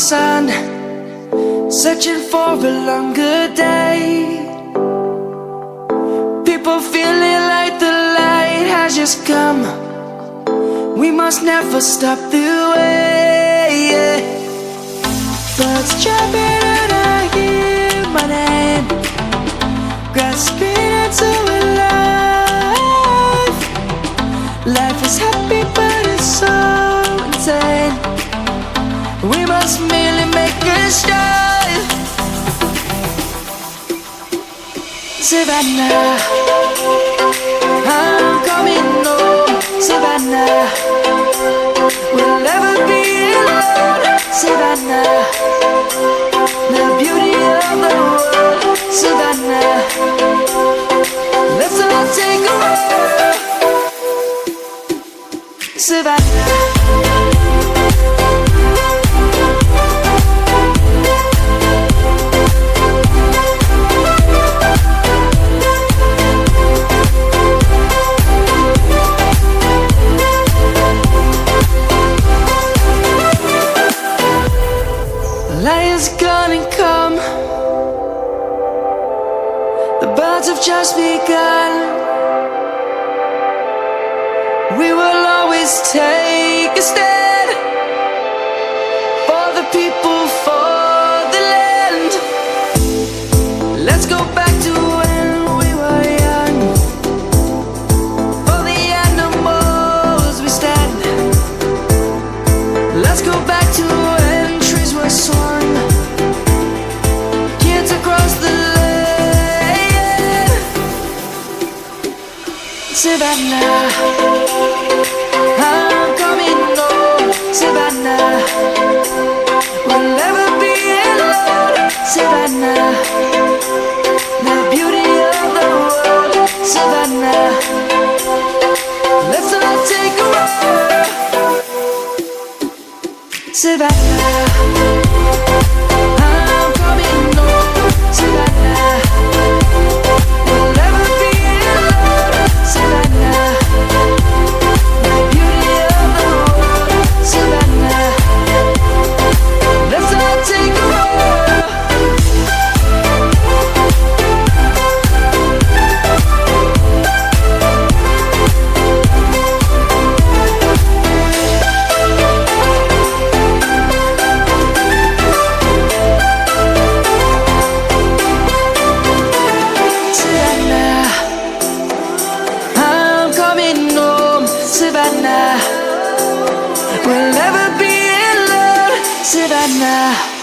sun, searching for a longer day. People feeling like the light has just come. We must never stop the way. Birds jumping and I hear my name, grasping into a life. Life is happy but it's so insane. We must merely make a start. Savannah, I'm coming home. Savannah, we'll never be alone. Savannah, the beauty of the world. Savannah, let's all take a walk. Savannah. Light is gonna come. The birds have just begun. We will always take a stand for the people, for the land. Let's go back to when we were young. For the animals we stand. Let's go back to when trees were swung. Savannah, I'm coming home. Savannah, we'll never be alone. Savannah, the beauty of the world. Savannah, let's all take a walk. Savannah, I'm coming home. Savannah, we'll never be alone. Savannah, the beauty of the world. Savannah, let's all take a walk. Savannah, I'm coming home. Savannah, we'll never be alone. Savannah.